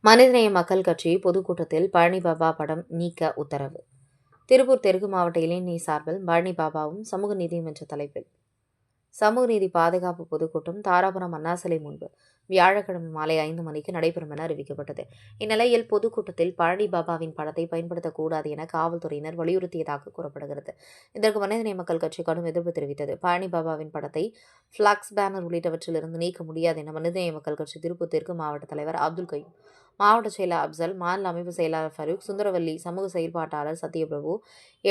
மனிதநேய மக்கள் கட்சி பொதுக்கூட்டத்தில் பழனி பாபா படம் நீக்க உத்தரவு. திருப்பூர் தெற்கு மாவட்ட இளைஞர் சார்பில் பழனி பாபாவும் சமூக நீதியும் என்ற தலைப்பில் சமூக நீதி பாதுகாப்பு பொதுக்கூட்டம் தாராபுரம் அண்ணா சிலை முன்பு வியாழக்கிழமை மாலை 5 மணிக்கு நடைபெறும் என அறிவிக்கப்பட்டது. இந்நிலையில் பொதுக்கூட்டத்தில் பழனி பாபாவின் படத்தை பயன்படுத்தக்கூடாது என காவல்துறையினர் வலியுறுத்தியதாக கூறப்படுகிறது. இதற்கு மனிதநேய மக்கள் கட்சி கடும் எதிர்ப்பு தெரிவித்தது. பழனி பாபாவின் படத்தை பிளாக்ஸ், பேனர் உள்ளிட்டவற்றிலிருந்து நீக்க முடியாது என மனிதநேய மக்கள் கட்சி திருப்பூர் தெற்கு மாவட்ட தலைவர் அப்துல் கயூம், மாவட்ட செயலர் அப்சல், மாநில அமைப்பு செயலாளர் ஃபரூக், சுந்தரவல்லி, சமூக செயற்பாட்டாளர் சத்யபிரபு,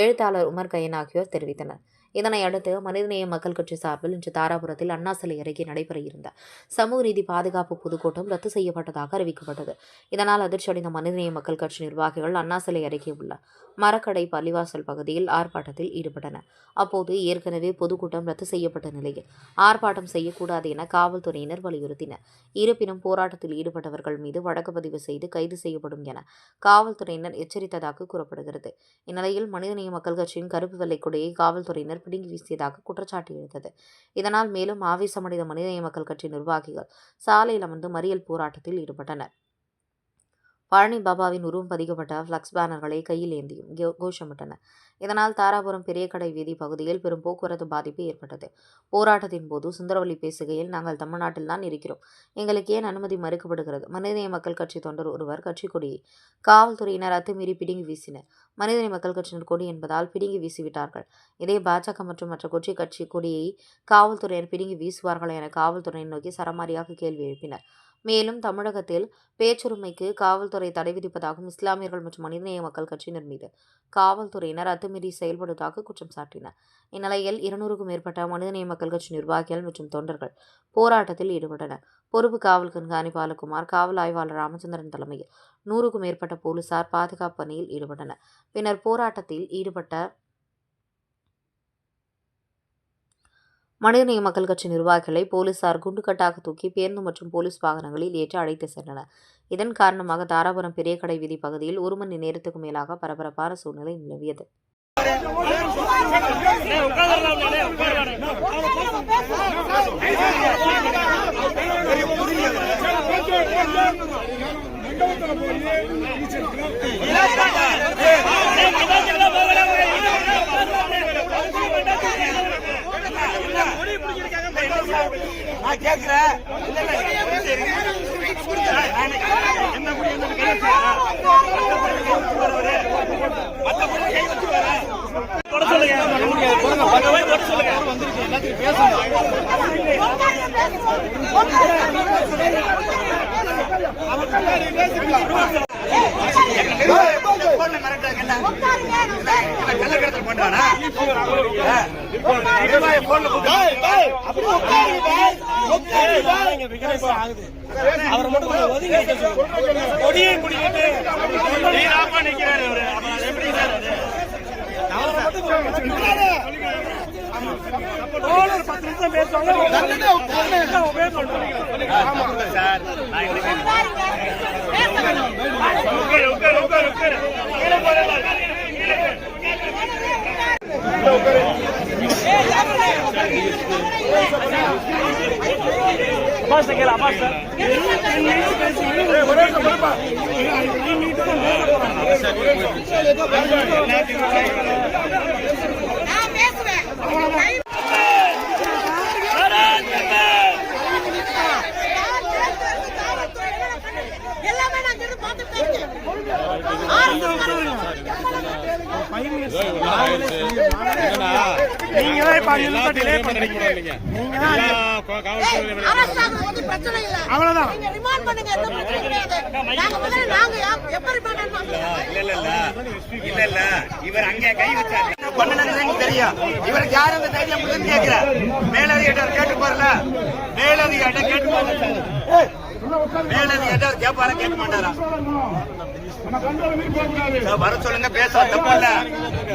எழுத்தாளர் உமர் கயன் ஆகியோர் தெரிவித்தனர். இதனை அடுத்து மனிதநேய மக்கள் கட்சி சார்பில் இன்று தாராபுரத்தில் அண்ணா சிலை அருகே நடைபெற இருந்த சமூக நீதி பாதுகாப்பு பொதுக்கூட்டம் ரத்து செய்யப்பட்டதாக அறிவிக்கப்பட்டது. இதனால் அதிர்ச்சியடைந்த மனிதநேய மக்கள் கட்சி நிர்வாகிகள் அண்ணா சிலை அருகே உள்ள மரக்கடை பள்ளிவாசல் பகுதியில் ஆர்ப்பாட்டத்தில் ஈடுபட்டனர். அப்போது ஏற்கனவே பொதுக்கூட்டம் ரத்து செய்யப்பட்ட நிலையில் ஆர்ப்பாட்டம் செய்யக்கூடாது என காவல்துறையினர் வலியுறுத்தினர். இருப்பினும் போராட்டத்தில் ஈடுபட்டவர்கள் மீது வழக்கு பதிவு செய்து கைது செய்யப்படும் என காவல்துறையினர் எச்சரித்ததாக கூறப்படுகிறது. இந்நிலையில் மனிதநேய மக்கள் கட்சியின் கருப்பு வெள்ளை கொடியை காவல்துறையினர் பிடுங்கி வீசியதாக குற்றச்சாட்டு எழுந்தது. இதனால் மேலும் ஆவேசமடைந்த மனிதநேய மக்கள் கட்சி நிர்வாகிகள் சாலையில் அமர்ந்து மறியல் போராட்டத்தில் ஈடுபட்டனர். பழனி பாபாவின் உருவம் பதிக்கப்பட்ட பிளக்ஸ் பேனர்களை கையில் ஏந்தியும் கோஷமிட்டனர். இதனால் தாராபுரம் பெரிய கடை வீதி பகுதியில் பெரும் போக்குவரத்து பாதிப்பு ஏற்பட்டது. போராட்டத்தின் போது சுந்தரவல்லி பேசுகையில், நாங்கள் தமிழ்நாட்டில் தான் இருக்கிறோம், எங்களுக்கு ஏன் அனுமதி மறுக்கப்படுகிறது? மனிதநேய மக்கள் கட்சி தொண்டர் ஒருவர் கட்சி கொடியை காவல்துறையினர் அத்துமீறி பிடுங்கி வீசினர். மனிதநேய மக்கள் கட்சியினர் கொடி என்பதால் பிடுங்கி வீசிவிட்டார்கள். இதே பாஜக மற்றும் மற்ற கட்சி கொடியை காவல்துறையினர் பிடுங்கி வீசுவார்கள் என காவல்துறையினர் நோக்கி சரமாரியாக கேள்வி எழுப்பினர். மேலும் தமிழகத்தில் பேச்சுரிமைக்கு காவல்துறை தடை விதிப்பதாகவும், இஸ்லாமியர்கள் மற்றும் மனிதநேய மக்கள் கட்சியினர் மீது காவல்துறையினர் அத்துமீறி செயல்படுவதாக குற்றம் சாட்டினர். இந்நிலையில் 200க்கும் மேற்பட்ட மனிதநேய மக்கள் கட்சி நிர்வாகிகள் மற்றும் தொண்டர்கள் போராட்டத்தில் ஈடுபட்டனர். பொறுப்பு காவல் கண்காணிப்பாளர் குமார், காவல் ஆய்வாளர் ராமச்சந்திரன் தலைமையில் 100க்கும் மேற்பட்ட போலீசார் பாதுகாப்பு பணியில் ஈடுபட்டனர். பின்னர் போராட்டத்தில் ஈடுபட்ட மனிதநேய மக்கள் கட்சி நிர்வாகிகளை போலீசார் குண்டுகட்டாக தூக்கி பேருந்து மற்றும் போலீஸ் வாகனங்களில் ஏற்றி அழைத்து சென்றனர். இதன் காரணமாக தாராபுரம் பெரிய கடை வீதி பகுதியில் 1 மணி நேரத்துக்கு மேலாக பரபரப்பான சூழ்நிலை நிலவியது. அவர் மட்டும் கொடியை பிடிக்கிட்டு நிக்கிறாரு. எப்படி சார் ஒரு 10 நிமிஷம் பேசுவாங்க இவர் அங்கே கை வச்சாரு தெரியும். இவருக்கு யாரும் அந்த தைரியம் கேட்கிற மேலதிகாரி கேட்டு போறல, மேலதிகாரி கேட்டு மேலதிகாரி கேட்பாரா கேட்க மாட்டாரா? வர சொல்லுங்க, பேச தப்பு இல்ல.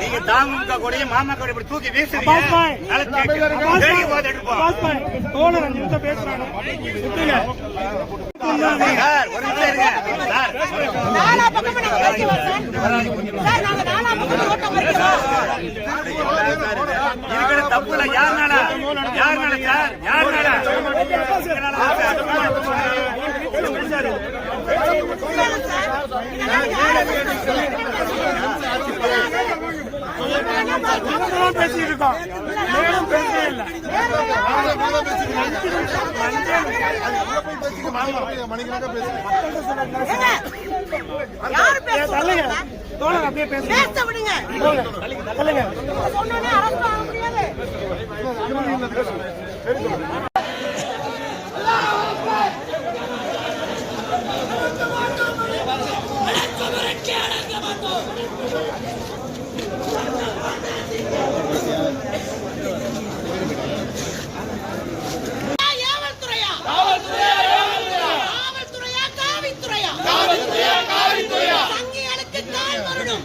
நீங்க தாமுக கூடிய மாமா கூட இப்படி தூக்கி வீசுறீங்க. தப்பு இல்ல. யாருனால சார், யாருனால பேசிட்டு இருக்கோம். மேலும் பேசவே இல்லை. தோழர் அப்படியே பேச விடுங்க. காவல்துறையா காவித்துறையா சங்கிகளுக்கு கால் வரணும்.